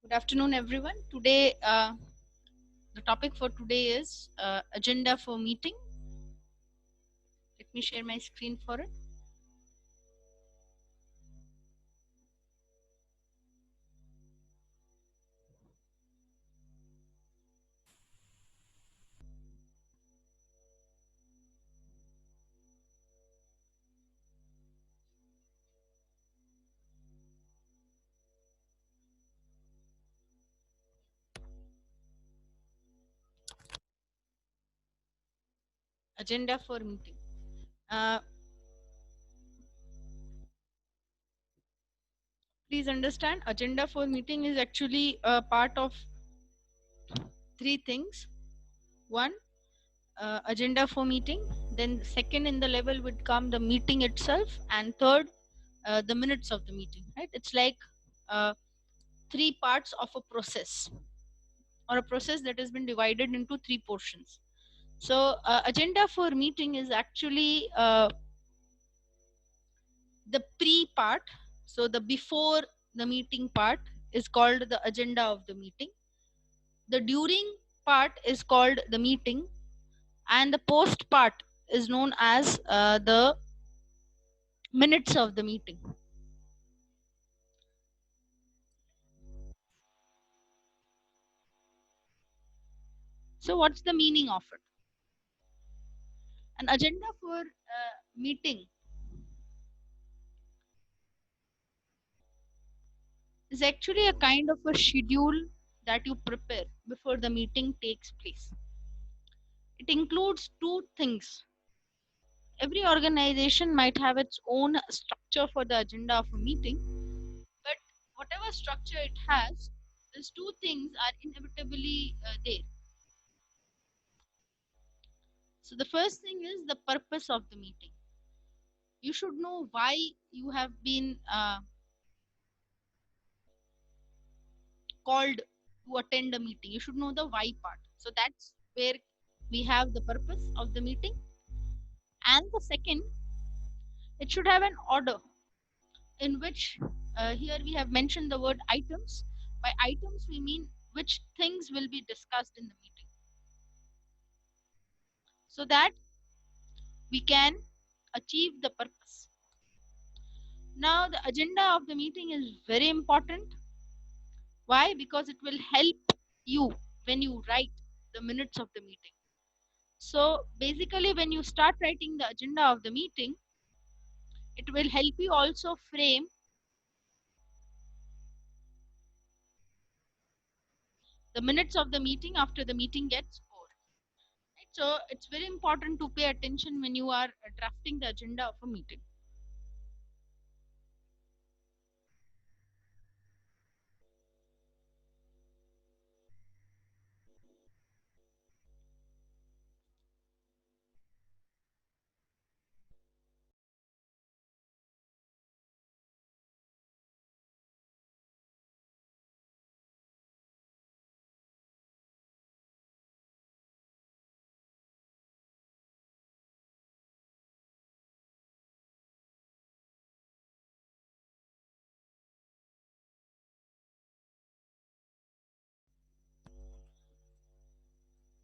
Good afternoon, everyone. Today, the topic for today is agenda for meeting. Let me share my screen for it. Agenda for meeting. Uh, Please understand, agenda for meeting is actually a part of three things. One, agenda for meeting. Then, second in the level would come the meeting itself, and third, the minutes of the meeting. Right? It's like uh, three parts of a process, or a process that has been divided into three portions. So, agenda for meeting is actually the pre part. So, the before the meeting part is called the agenda of the meeting. The during part is called the meeting, and the post part is known as the minutes of the meeting. So, what's the meaning of it? An agenda for meeting is actually a kind of a schedule that you prepare before the meeting takes place. It includes two things. Every organization might have its own structure for the agenda of a meeting, but whatever structure it has, these two things are inevitably there. So, the first thing is the purpose of the meeting. You should know why you have been called to attend a meeting. You should know the why part. So, that's where we have the purpose of the meeting. And the second, it should have an order in which here we have mentioned the word items. By items, we mean which things will be discussed in the meeting so that we can achieve the purpose. Now, the agenda of the meeting is very important. Why? Because it will help you when you write the minutes of the meeting. So, basically, when you start writing the agenda of the meeting, it will help you also frame the minutes of the meeting after the meeting gets over. Right? So it's very important to pay attention when you are drafting the agenda of a meeting.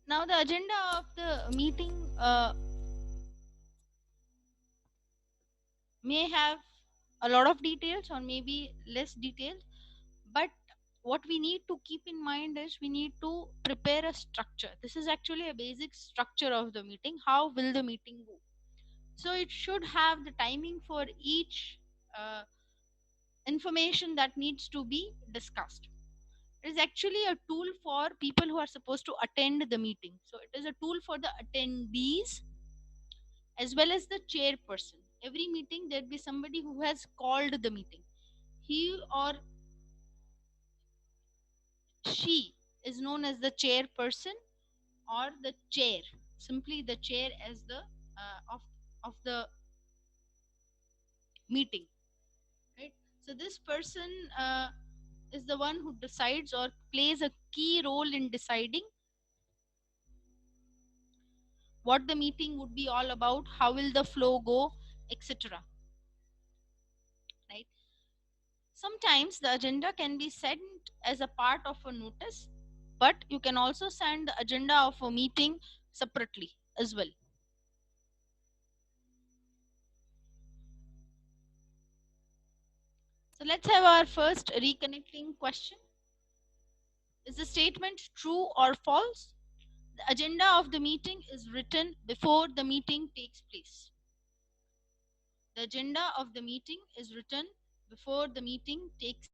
Now the agenda of the meeting may have a lot of details or maybe less details, but what we need to keep in mind is we need to prepare a structure. This is actually a basic structure of the meeting. How will the meeting go? So it should have the timing for each uh, information that needs to be discussed. It is actually a tool for people who are supposed to attend the meeting. So it is a tool for the attendees as well as the chairperson. Every meeting there'd be somebody who has called the meeting. He or she is known as the chairperson or the chair. Simply the chair as the of the meeting, right? So this person is the one who decides or plays a key role in deciding what the meeting would be all about, how will the flow go, etc. Right? Sometimes the agenda can be sent as a part of a notice, but you can also send the agenda of a meeting separately as well. So let's have our first reconnecting question. Is the statement true or false? The agenda of the meeting is written before the meeting takes place. The agenda of the meeting is written before the meeting takes.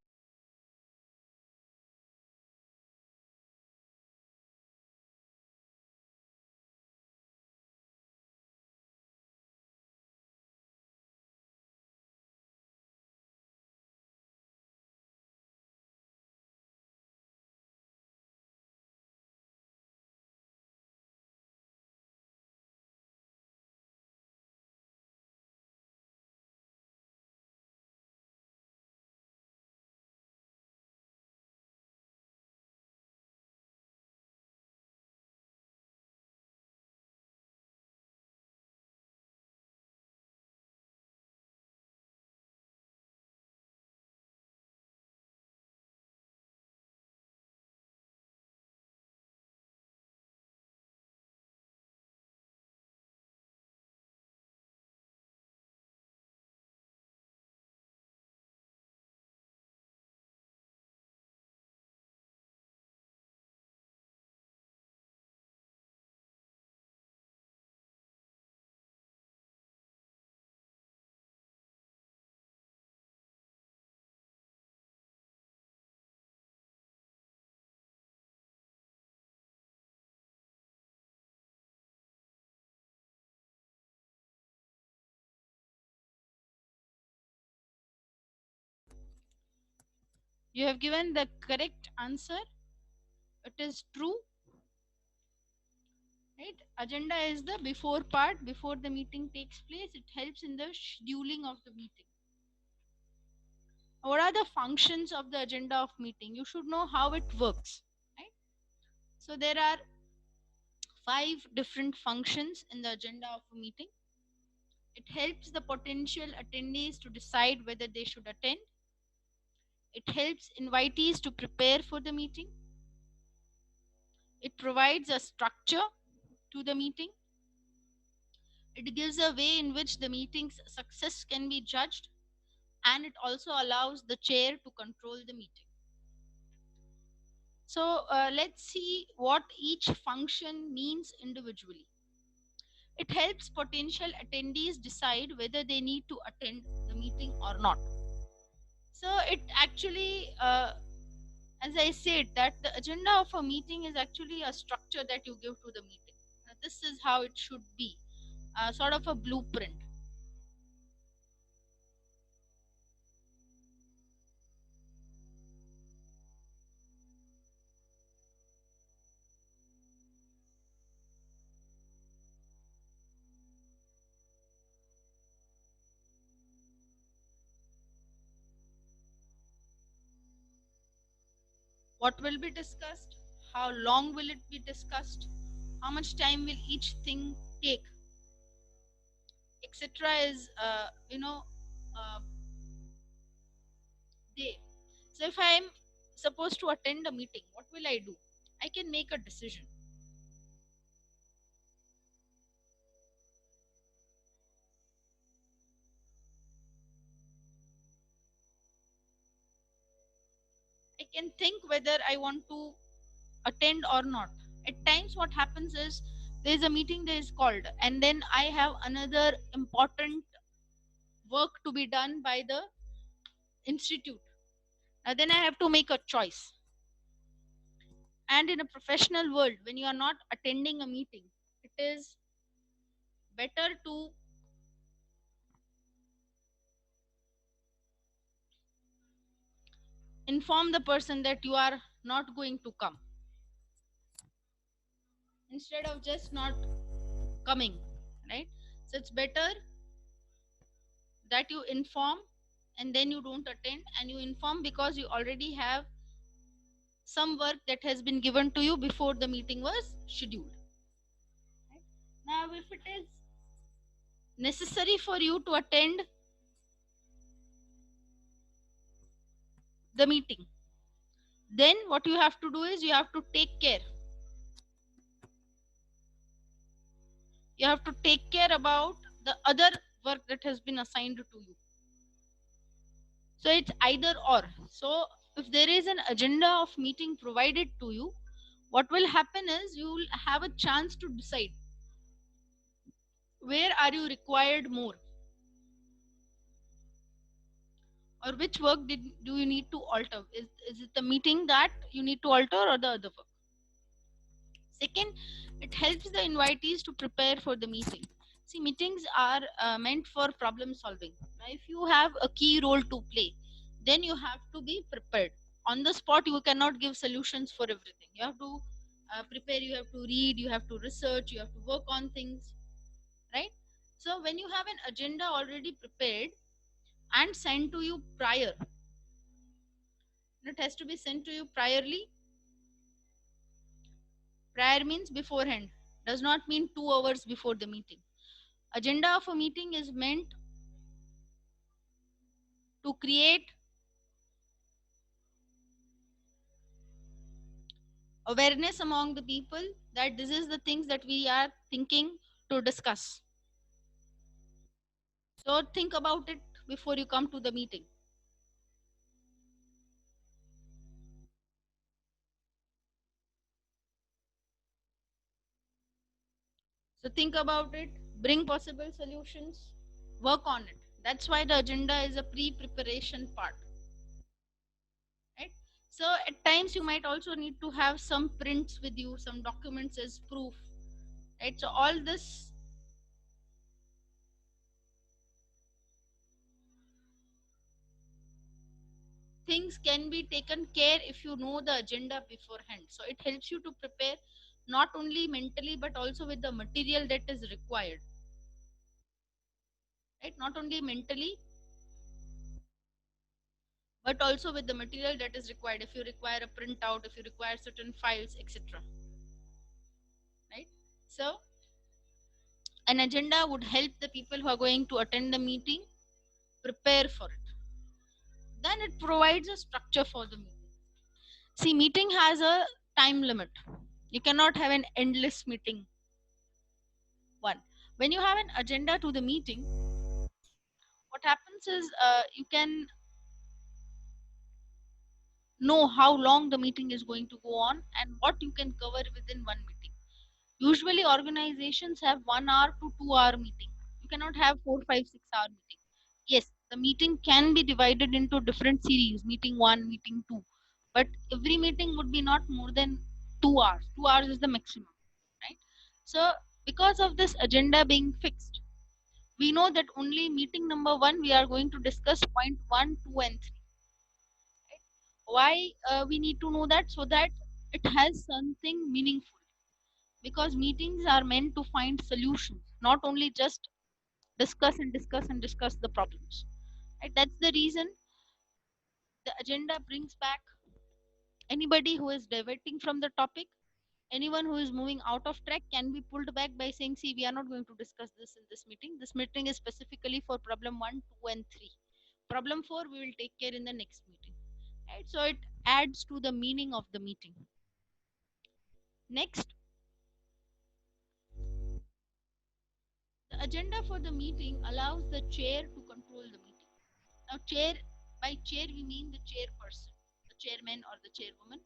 You have given the correct answer. It is true. Right? Agenda is the before part, before the meeting takes place. It helps in the scheduling of the meeting. What are the functions of the agenda of meeting? You should know how it works. Right? So there are 5 different functions in the agenda of a meeting. It helps the potential attendees to decide whether they should attend. It helps invitees to prepare for the meeting. It provides a structure to the meeting. It gives a way in which the meeting's success can be judged, and it also allows the chair to control the meeting. So let's see what each function means individually. It helps potential attendees decide whether they need to attend the meeting or not. So it actually, as I said, that the agenda of a meeting is actually a structure that you give to the meeting. This is how it should be, sort of a blueprint. What will be discussed? How long will it be discussed? How much time will each thing take? Etc. is, uh, there. So if I am supposed to attend a meeting, what will I do? I can make a decision. I can think whether I want to attend or not. At times, what happens is there is a meeting that is called, and then I have another important work to be done by the institute. Then I have to make a choice. And in a professional world, when you are not attending a meeting, it is better to inform the person that you are not going to come instead of just not coming, right? So it's better that you inform and then you don't attend, and you inform because you already have some work that has been given to you before the meeting was scheduled. Right? Now, if it is necessary for you to attend the meeting, then what you have to do is you have to take care. You have to take care about the other work that has been assigned to you. So it's either or. So if there is an agenda of meeting provided to you, what will happen is you will have a chance to decide where are you required more, or which work do you need to alter. Is it the meeting that you need to alter or the other work? Second, it helps the invitees to prepare for the meeting. See, meetings are meant for problem solving. Now, if you have a key role to play, then you have to be prepared. On the spot, you cannot give solutions for everything. You have to prepare, you have to read, you have to research, you have to work on things, right? So, when you have an agenda already prepared and sent to you prior, it has to be sent to you priorly. Prior means beforehand, does not mean 2 hours before the meeting. Agenda of a meeting is meant to create awareness among the people that this is the things that we are thinking to discuss. So think about it before you come to the meeting. So think about it, bring possible solutions, work on it. That's why the agenda is a pre-preparation part, right? So at times you might also need to have some prints with you, some documents as proof, right? So all this things can be taken care if you know the agenda beforehand. So it helps you to prepare not only mentally but also with the material that is required, right? Not only mentally but also with the material that is required. If you require a printout, if you require certain files, etc., right? So an agenda would help the people who are going to attend the meeting prepare for it. Then it provides a structure for the meeting. See, meeting has a time limit. You cannot have an endless meeting. One, when you have an agenda to the meeting, what happens is you can know how long the meeting is going to go on and what you can cover within one meeting. Usually organizations have 1 hour to 2 hour meeting. You cannot have 4 5 6 hour meeting. Yes, the meeting can be divided into different series, meeting 1, meeting 2, but every meeting would be not more than 2 hours. 2 hours is the maximum, right? So because of this agenda being fixed, we know that only meeting number 1 we are going to discuss point 1, 2 and 3. Why we need to know that? So that it has something meaningful, because meetings are meant to find solutions, not only just discuss and discuss and discuss the problems, right? That's the reason the agenda brings back anybody who is diverting from the topic. Anyone who is moving out of track can be pulled back by saying, see, we are not going to discuss this in this meeting. This meeting is specifically for problem 1, 2 and 3. Problem 4 we will take care in the next meeting, right? So it adds to the meaning of the meeting. Next, the agenda for the meeting allows the chair to control the meeting. Now, by chair we mean the chairperson, the chairman or the chairwoman,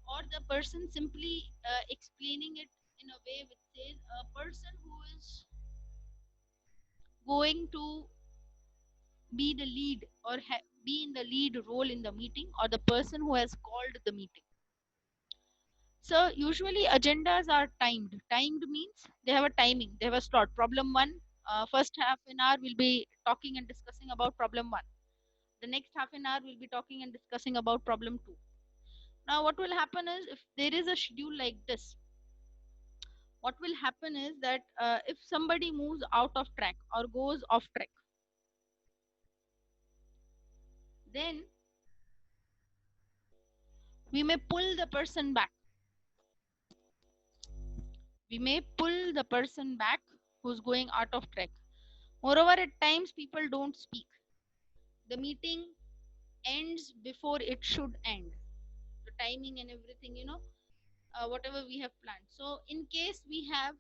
or the person simply explaining it in a way which says a person who is going to be the lead or be in the lead role in the meeting, or the person who has called the meeting. So usually agendas are timed. Timed means they have a timing, they have a slot. Problem 1, first half an hour we'll be talking and discussing about problem 1. The next half an hour we'll be talking and discussing about problem 2. Now what will happen is, if there is a schedule like this, what will happen is that if somebody moves out of track or goes off track, then we may pull the person back. We may pull the person back who's going out of track. Moreover, at times people don't speak. The meeting ends before it should end, the timing and everything, whatever we have planned. So in case we have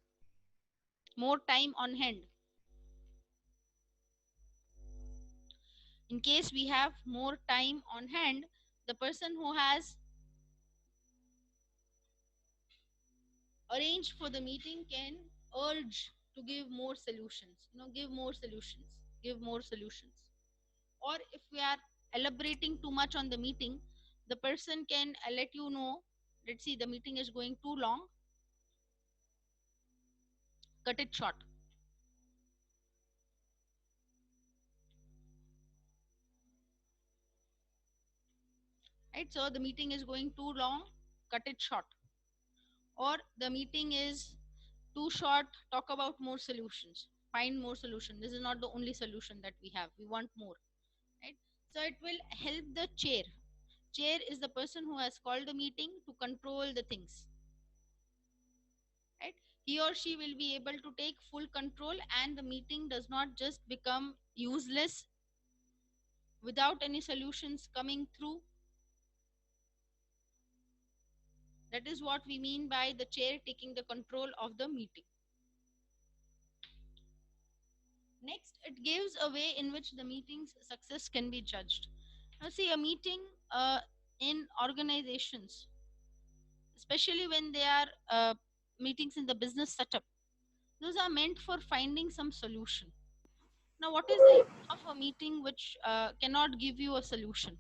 more time on hand, in case we have more time on hand, the person who has arranged for the meeting can urge to give more solutions, give more solutions. Or if we are elaborating too much on the meeting, the person can let you know, let's see, the meeting is going too long, cut it short. Right? So the meeting is going too long, cut it short. Or the meeting is too short, talk about more solutions, find more solution. This is not the only solution that we have, we want more. Right? So it will help the chair. Chair is the person who has called the meeting to control the things. Right? He or she will be able to take full control, and the meeting does not just become useless without any solutions coming through. That is what we mean by the chair taking the control of the meeting. Next, it gives a way in which the meeting's success can be judged. Now, see, a meeting in organizations, especially when they are meetings in the business setup, those are meant for finding some solution. Now, what is the use of a meeting which cannot give you a solution?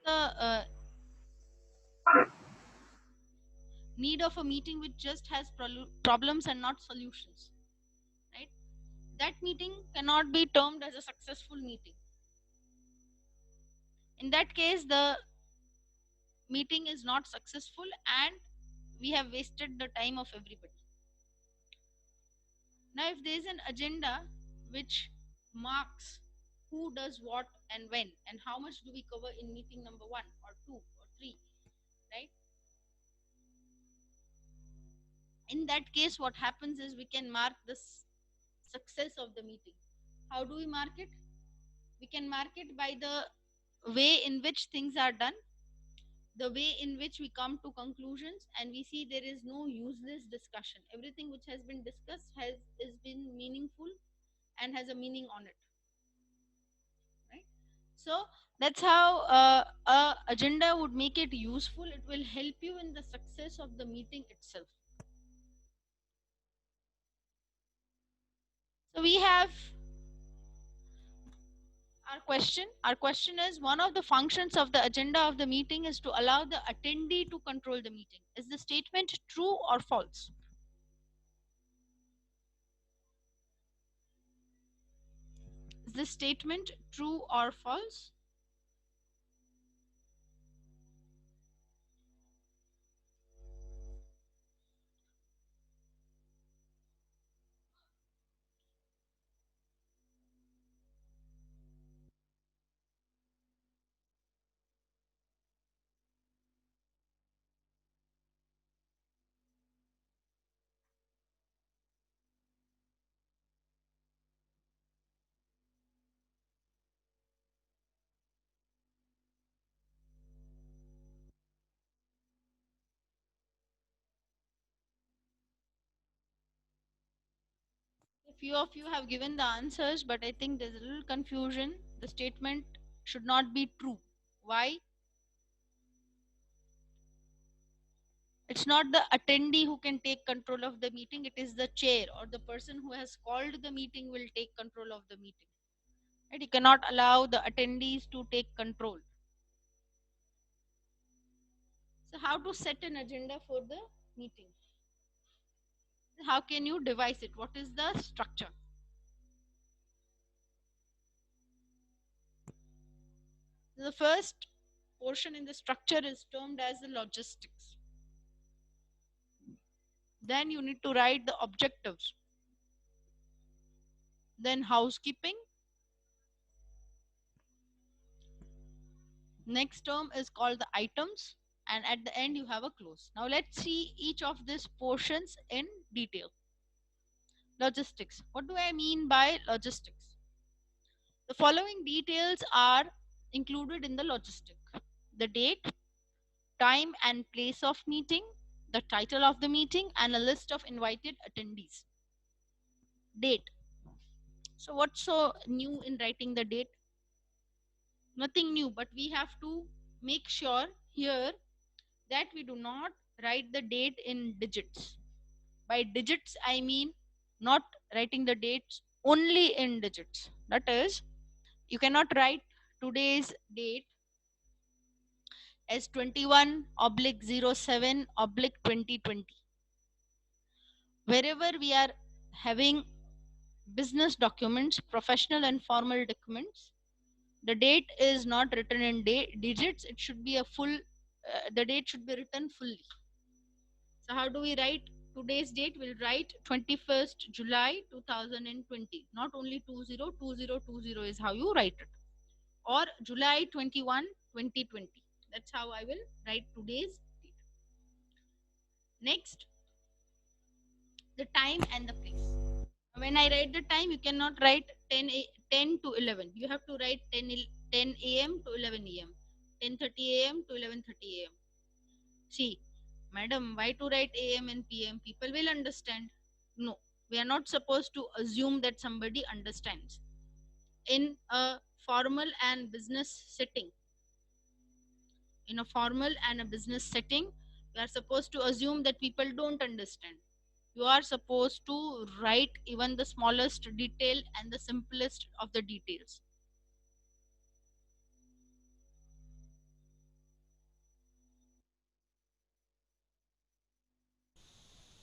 The need of a meeting which just has problems and not solutions, right? That meeting cannot be termed as a successful meeting. In that case, the meeting is not successful and we have wasted the time of everybody. Now, if there is an agenda which marks who does what and when and how much do we cover in meeting number 1 or 2 or 3, right? In that case, what happens is we can mark the success of the meeting. How do we mark it? We can mark it by the way in which things are done, the way in which we come to conclusions, and we see there is no useless discussion. Everything which has been discussed has been meaningful and has a meaning on it, right? So that's how a agenda would make it useful. It will help you in the success of the meeting itself. So we have our question is, one of the functions of the agenda of the meeting is to allow the attendee to control the meeting. Is the statement true or false? Is this statement true or false? A few of you have given the answers, but I think there's a little confusion. The statement should not be true. Why? It's not the attendee who can take control of the meeting, it is the chair or the person who has called the meeting will take control of the meeting. Right? You cannot allow the attendees to take control. So, how to set an agenda for the meeting? How can you devise it? What is the structure? The first portion in the structure is termed as the logistics. Then you need to write the objectives. Then housekeeping. Next term is called the items, and at the end you have a close. Now let's see each of these portions in detail. Logistics. What do I mean by logistics? The following details are included in the logistic: the date, time and place of meeting, the title of the meeting, and a list of invited attendees. Date. So what's so new in writing the date? Nothing new, but we have to make sure here that we do not write the date in digits. By digits, I mean not writing the dates only in digits. That is, you cannot write today's date as 21 oblique 07 oblique 2020. Wherever we are having business documents, professional and formal documents, the date is not written in digits. It should be a full, the date should be written fully. So how do we write today's date? We'll write 21st July 2020. Not only 202020 is how you write it. Or July 21, 2020. That's how I will write today's date. Next, the time and the place. When I write the time, you cannot write 10 to 11. You have to write 10 a.m. to 11 a.m. 10:30 a.m. to 11:30 a.m. See, madam, why to write AM and PM? People will understand. No, we are not supposed to assume that somebody understands. In a formal and business setting, in a formal and a business setting, we are supposed to assume that people don't understand. You are supposed to write even the smallest detail and the simplest of the details.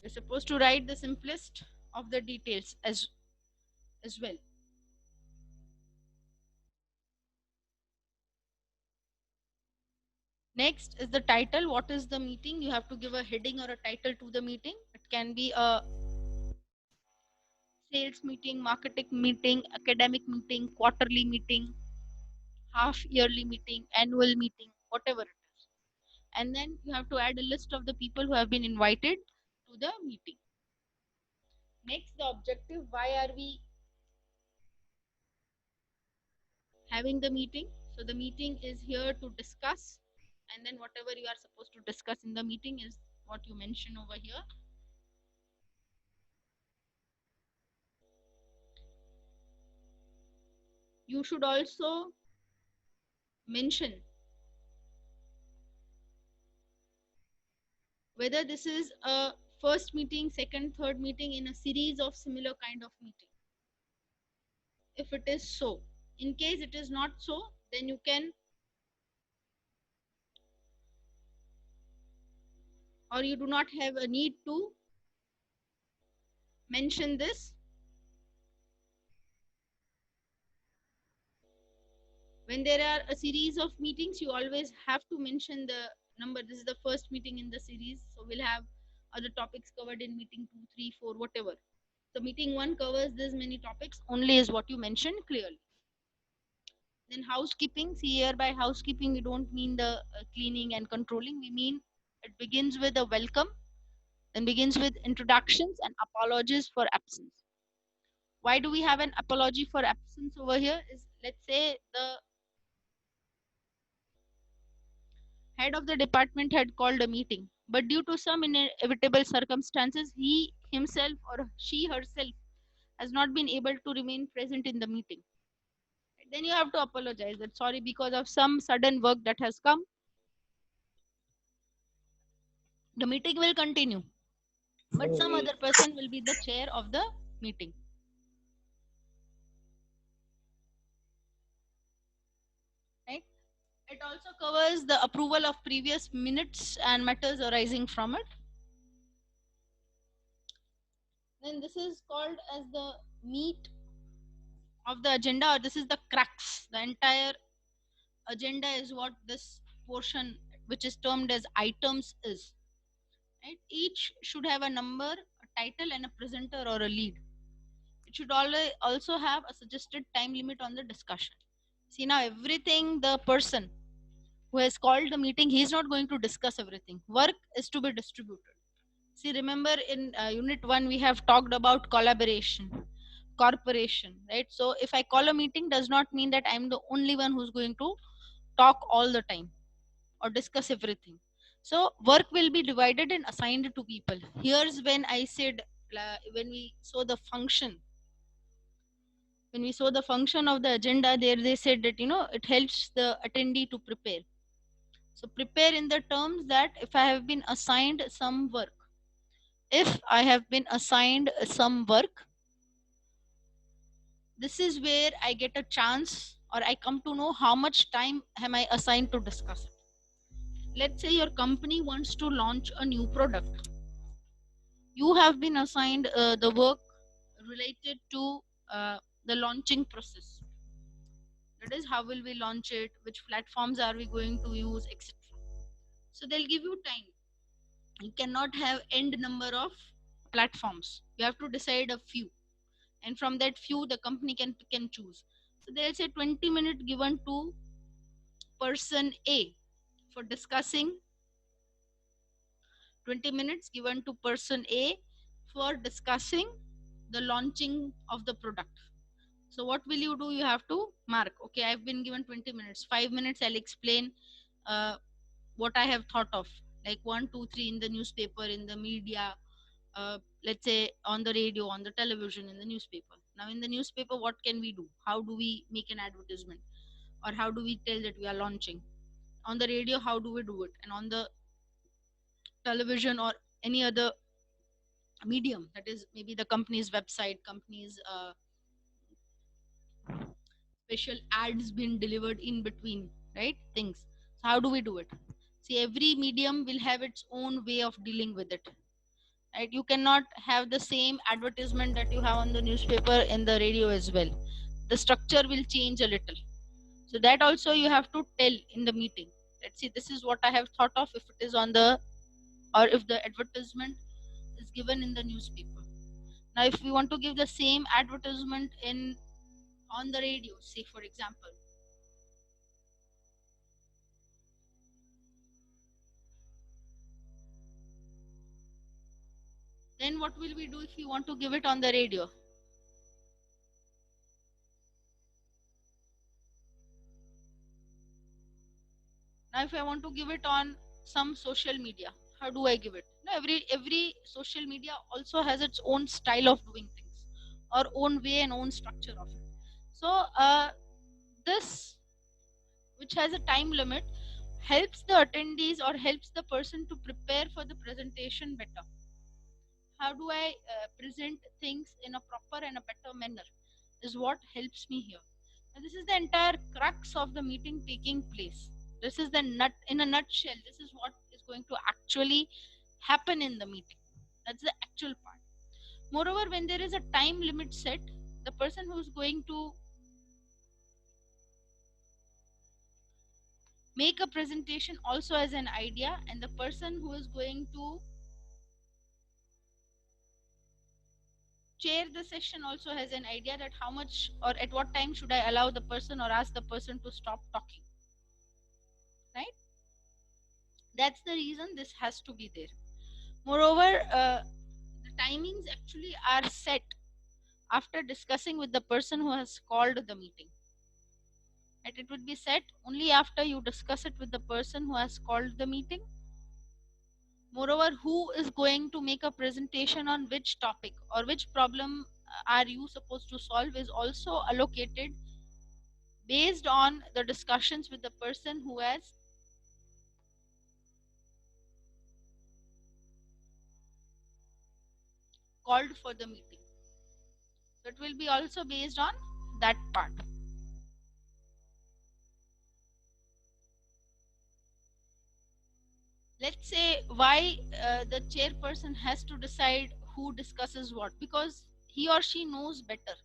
You're supposed to write the simplest of the details as well. Next is the title. What is the meeting? You have to give a heading or a title to the meeting. It can be a sales meeting, marketing meeting, academic meeting, quarterly meeting, half yearly meeting, annual meeting, whatever it is. And then you have to add a list of the people who have been invited to the meeting. Next, the objective. Why are we having the meeting? So the meeting is here to discuss, and then whatever you are supposed to discuss in the meeting is what you mention over here. You should also mention whether this is a first meeting, second, third meeting in a series of similar kind of meeting. If it is so, in case it is not so, then you can, or you do not have a need to mention this. When there are a series of meetings, you always have to mention the number. This is the first meeting in the series, so we'll have other topics covered in meeting 2, 3, 4, whatever. So meeting 1 covers this many topics only is what you mentioned clearly. Then housekeeping. See, here by housekeeping we don't mean the cleaning and controlling. We mean it begins with a welcome, then begins with introductions and apologies for absence. Why do we have an apology for absence over here? Is, let's say, the head of the department had called a meeting, but due to some inevitable circumstances, he himself or she herself has not been able to remain present in the meeting. Then you have to apologize that sorry, because of some sudden work that has come, the meeting will continue, but some other person will be the chair of the meeting. Right? It also covers the approval of previous minutes and matters arising from it. Then this is called as the meat of the agenda, or this is the crux. The entire agenda is what this portion, which is termed as items, is. Right? Each should have a number, a title, and a presenter or a lead. It should also have a suggested time limit on the discussion. See, now everything the person who has called the meeting, he is not going to discuss everything. Work is to be distributed. See, remember in unit 1 we have talked about collaboration, corporation, right? So if I call a meeting, does not mean that I'm the only one who's going to talk all the time or discuss everything. So work will be divided and assigned to people. Here's when I said, when we saw the function, of the agenda, there they said that it helps the attendee to prepare. So prepare in the terms that if I have been assigned some work, this is where I get a chance, or I come to know how much time am I assigned to discuss it. Let's say your company wants to launch a new product. You have been assigned the work related to the launching process. That is, how will we launch it, which platforms are we going to use, etc. So they'll give you time. You cannot have end number of platforms. You have to decide a few, and from that few the company can pick and choose. So they'll say 20 minutes given to person A for discussing, 20 minutes given to person A for discussing the launching of the product. So what will you do? You have to mark, okay, I've been given 20 minutes, 5 minutes I'll explain uh, what I have thought of, like 1 2 3 in the newspaper, in the media, let's say on the radio, on the television, in the newspaper. Now in the newspaper, what can we do? How do we make an advertisement, or how do we tell that we are launching? On the radio, how do we do it? And on the television or any other medium, that is maybe the company's website, company's special ads being delivered in between, right? Things. So how do we do it? See, every medium will have its own way of dealing with it, right? You cannot have the same advertisement that you have on the newspaper in the radio as well. The structure will change a little. So that also you have to tell in the meeting. Let's see, this is what I have thought of, if it is on the, or if the advertisement is given in the newspaper. Now if we want to give the same advertisement in on the radio, say for example, then what will we do if we want to give it on the radio? Now if I want to give it on some social media, how do I give it? Now every social media also has its own style of doing things, or own way and own structure of it. So this, which has a time limit, helps the attendees or helps the person to prepare for the presentation better. How do I present things in a proper and a better manner is what helps me here. And this is the entire crux of the meeting taking place. This is the nut in a nutshell. This is what is going to actually happen in the meeting. That's the actual part. Moreover, when there is a time limit set, the person who's going to make a presentation also has an idea, and the person who is going to chair the session also has an idea that how much or at what time should I allow the person or ask the person to stop talking, right? That's the reason this has to be there. Moreover, the timings actually are set after discussing with the person who has called the meeting. And it would be set only after you discuss it with the person who has called the meeting. Moreover, who is going to make a presentation on which topic or which problem are you supposed to solve is also allocated based on the discussions with the person who has called for the meeting. So it will be also based on that part. Let's say why the chairperson has to decide who discusses what, because he or she knows better.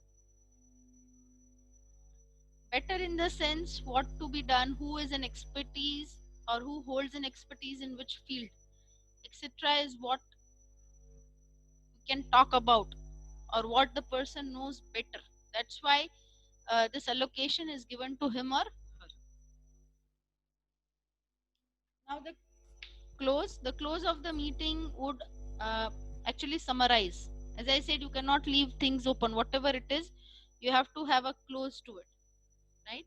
Better in the sense what to be done, who is an expertise or who holds an expertise in which field, etc. is what we can talk about, or what the person knows better. That's why this allocation is given to him or her. Now the close of the meeting would uh, actually summarize. As I said, you cannot leave things open. Whatever it is, you have to have a close to it, right?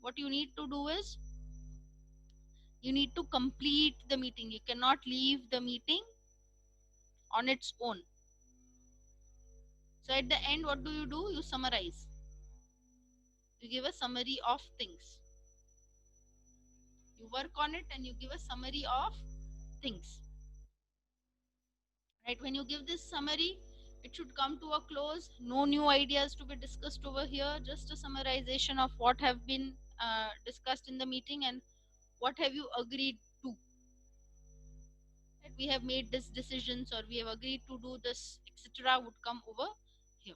What you need to do is you need to complete the meeting. You cannot leave the meeting on its own. So at the end, what do? You summarize. You give a summary of things. You work on it and you give a summary of things. Right? When you give this summary, it should come to a close. No new ideas to be discussed over here. Just a summarization of what have been discussed in the meeting and what have you agreed to. That we have made this decisions or we have agreed to do this, etc. would come over here.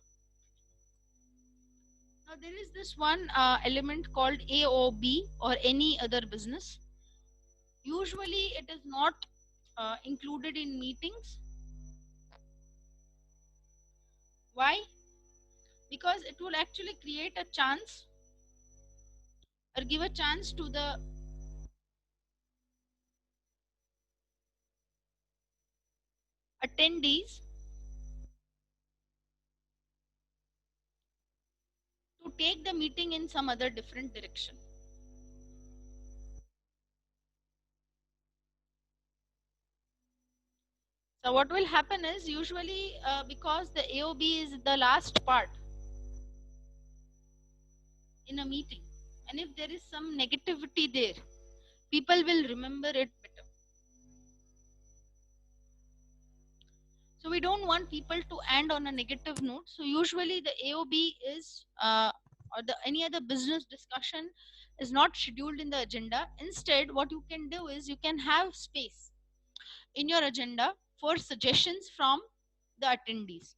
Now there is this one element called AOB or any other business. Usually it is not included in meetings. Why? Because it will actually create a chance or give a chance to the attendees to take the meeting in some other different direction. So what will happen is usually because the AOB is the last part in a meeting, and if there is some negativity there, people will remember it better. So we don't want people to end on a negative note. So usually the AOB is or the any other business discussion is not scheduled in the agenda. Instead, what you can do is you can have space in your agenda for suggestions from the attendees.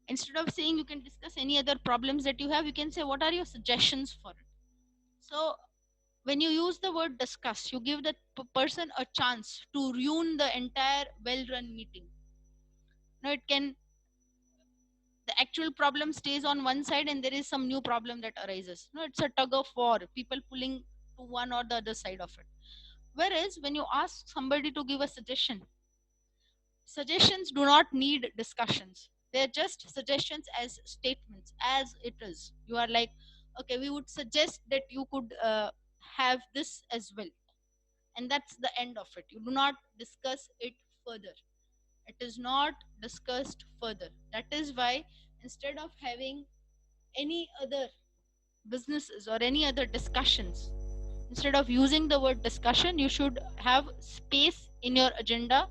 Instead of saying you can discuss any other problems that you have, you can say what are your suggestions for it. So when you use the word discuss, you give that person a chance to ruin the entire well run meeting. Now it can, the actual problem stays on one side and there is some new problem that arises. No, it's a tug of war, people pulling to one or the other side of it. Whereas when you ask somebody to give a suggestion, suggestions do not need discussions. They're just suggestions as statements, as it is. You are like, okay, we would suggest that you could have this as well. And that's the end of it. You do not discuss it further. It is not discussed further. That is why instead of having any other businesses or any other discussions, instead of using the word discussion, you should have space in your agenda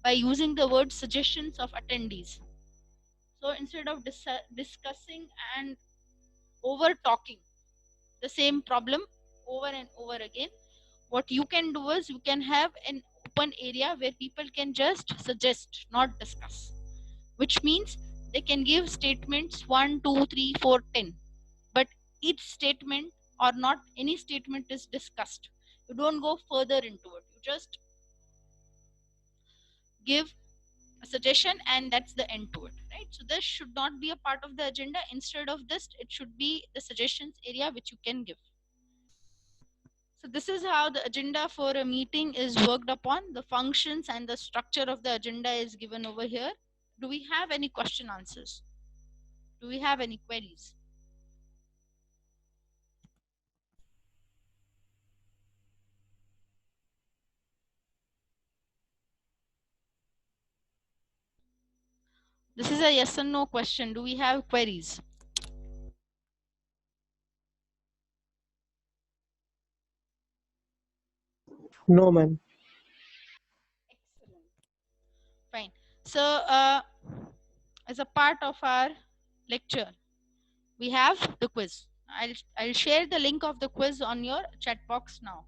by using the word suggestions of attendees. So instead of discussing and over talking the same problem over and over again, what you can do is you can have an open area where people can just suggest, not discuss, which means they can give statements 1, 2, 3, 4, 10, but each statement or not any statement is discussed. You don't go further into it. You just give a suggestion and that's the end to it, right? So this should not be a part of the agenda. Instead of this, it should be the suggestions area which you can give. So this is how the agenda for a meeting is worked upon. The functions and the structure of the agenda is given over here. Do we have any question answers? Do we have any queries? This is a yes and no question. Do we have queries? No, ma'am. Excellent. Fine. So as a part of our lecture, we have the quiz. I'll share the link of the quiz on your chat box now.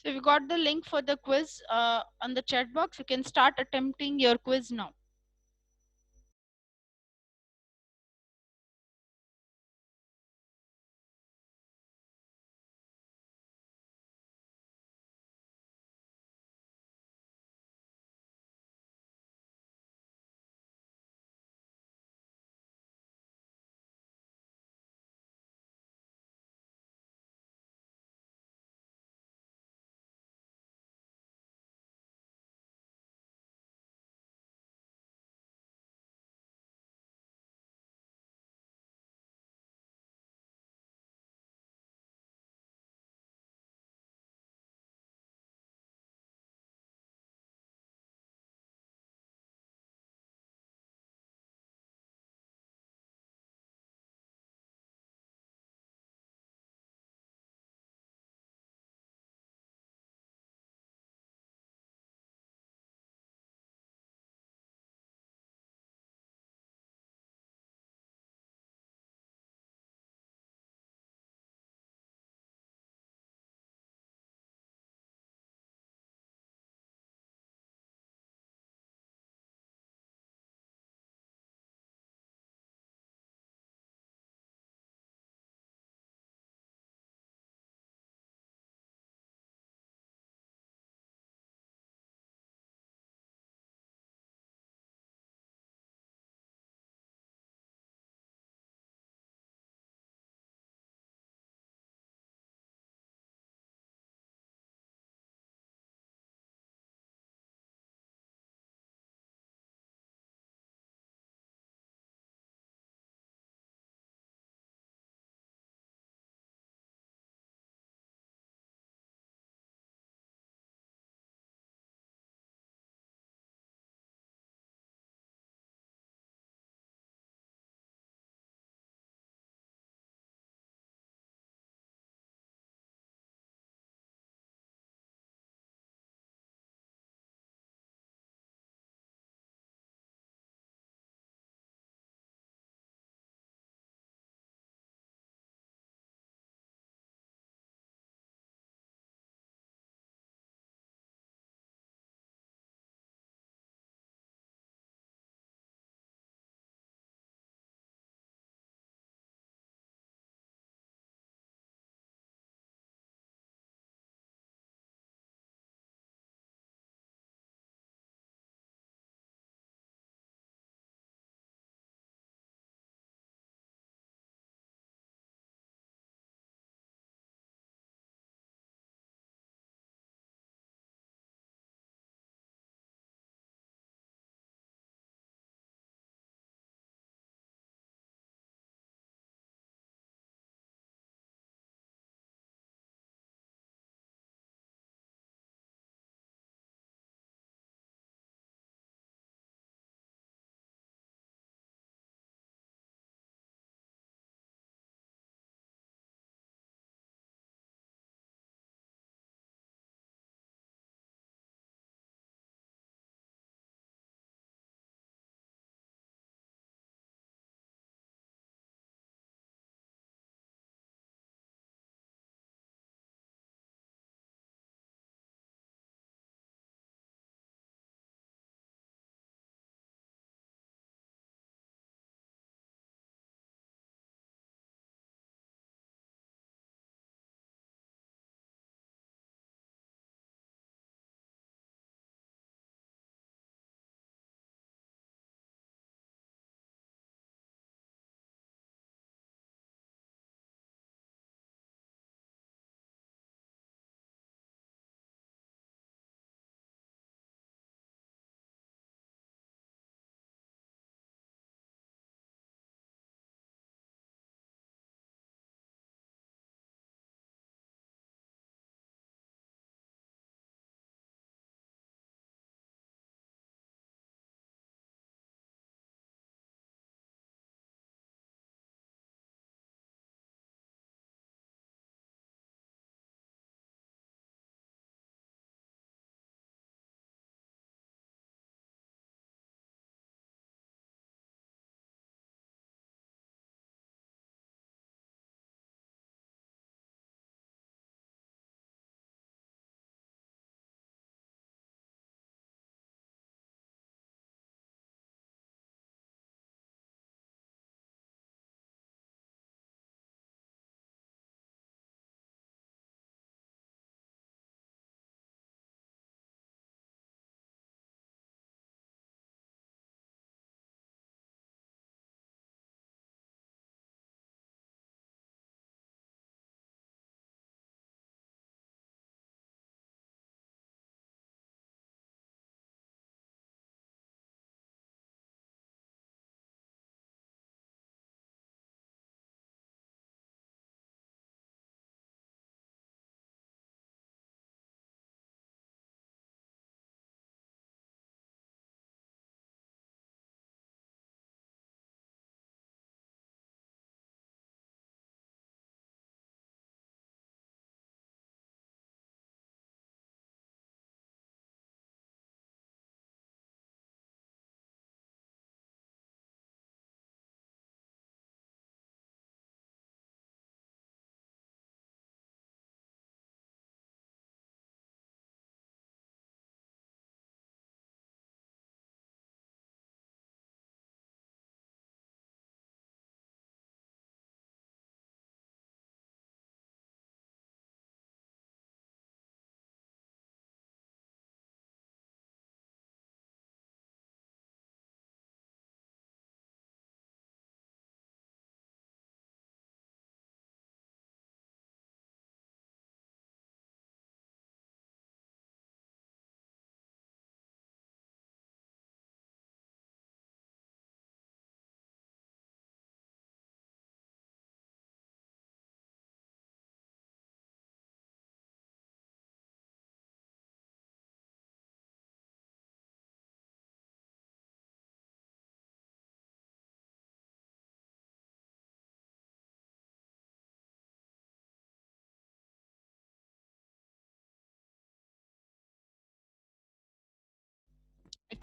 So if you got the link for the quiz on the chat box, you can start attempting your quiz now.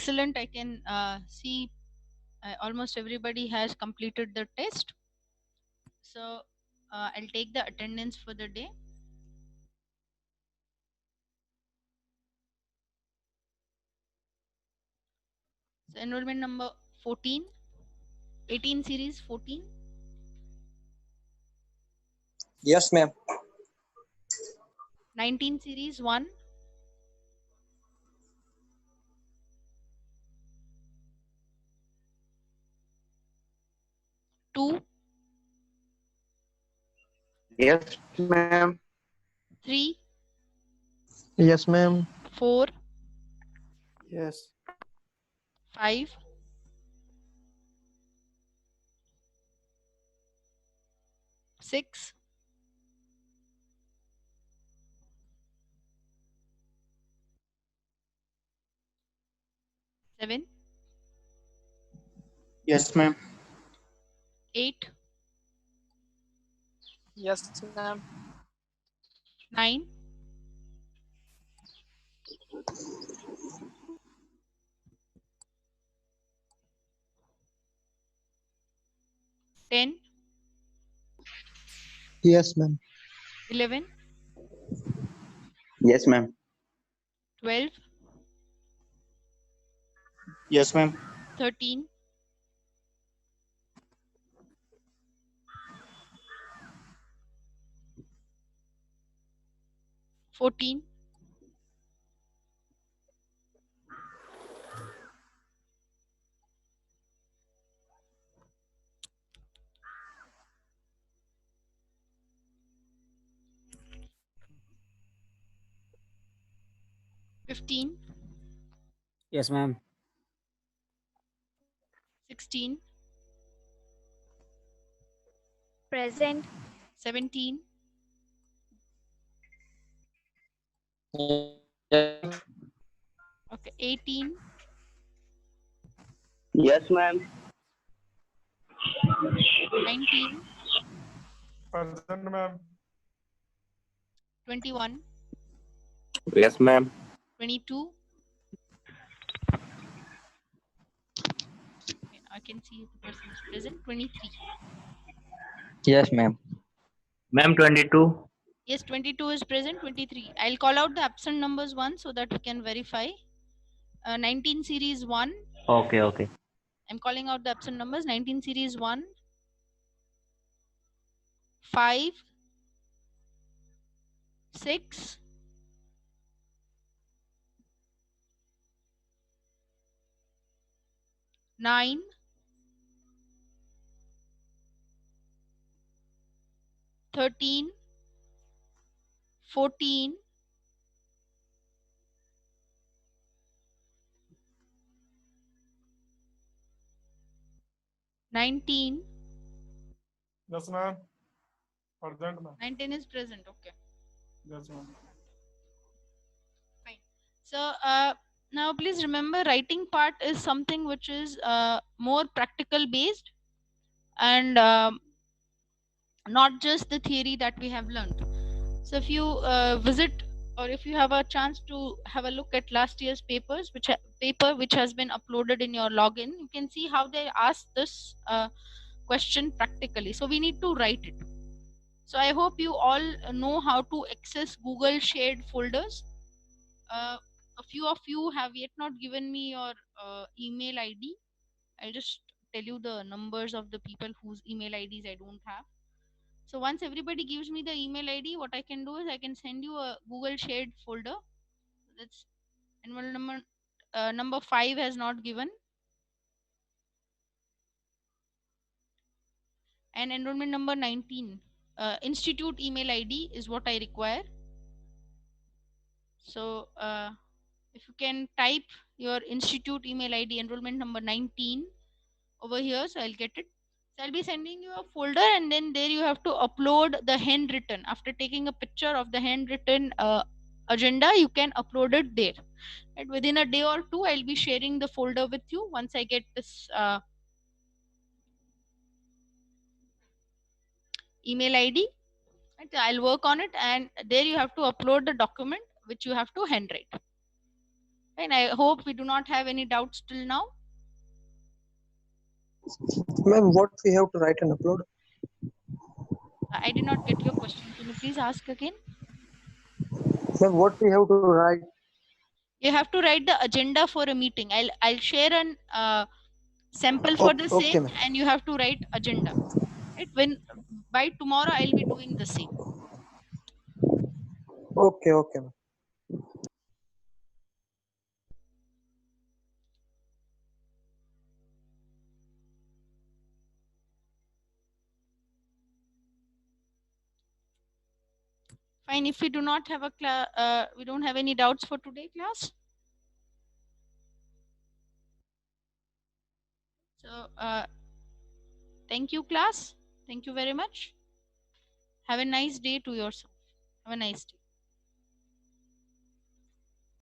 excellent. I can see almost everybody has completed the test. So I'll take the attendance for the day. So enrollment number 14, 18 series 14. Yes, ma'am. 19 series 1. Two. Yes, ma'am. 3. Yes, ma'am. 4. Yes. 5. 6. 7. Yes, ma'am. 8. Yes, ma'am. 9. 10. Yes, ma'am. 11. Yes, ma'am. 12. Yes, ma'am. 13. 14. 15. Yes, ma'am. 16. Present. 17. Okay. 18. Yes, ma'am. 19. Present, ma'am. 21. Yes, ma'am. 22. Okay, I can see the person is present. 23. Yes, ma'am. Ma'am, 22. Yes, 22 is present. 23. I'll call out the absent numbers once so that we can verify. 19 series 1. Okay. I'm calling out the absent numbers. 19 series 1. 5. 6. 9. 13. 14. 19. Yes, ma'am. Present, ma'am. 19 is present. Okay. Yes, ma'am. Fine. So now please remember, writing part is something which is more practical based and not just the theory that we have learned. So if you visit or if you have a chance to have a look at last year's papers, paper which has been uploaded in your login, you can see how they ask this question practically. So we need to write it. So I hope you all know how to access Google shared folders. A few of you have yet not given me your email ID. I'll just tell you the numbers of the people whose email IDs I don't have. So once everybody gives me the email ID, what I can do is I can send you a Google shared folder. That's enrollment number 5 has not given, and enrollment number 19 institute email ID is what I require. So if you can type your institute email ID enrollment number 19 over here, so I'll get it. So I'll be sending you a folder, and then there you have to upload the handwritten. After taking a picture of the handwritten agenda, you can upload it there. And within a day or two, I'll be sharing the folder with you once I get this email ID. Right? I'll work on it, and there you have to upload the document which you have to handwrite. And I hope we do not have any doubts till now. Ma'am, what we have to write and upload? I did not get your question. Can you please ask again? Ma'am, what we have to write? You have to write the agenda for a meeting. I'll share an sample for the Okay, same, ma'am. and you have to write agenda. Right? When by tomorrow I'll be doing the same. Okay, ma'am. Fine. If we do not have a class, we don't have any doubts for today class. So thank you class. Thank you very much. Have a nice day to yourself. Have a nice day.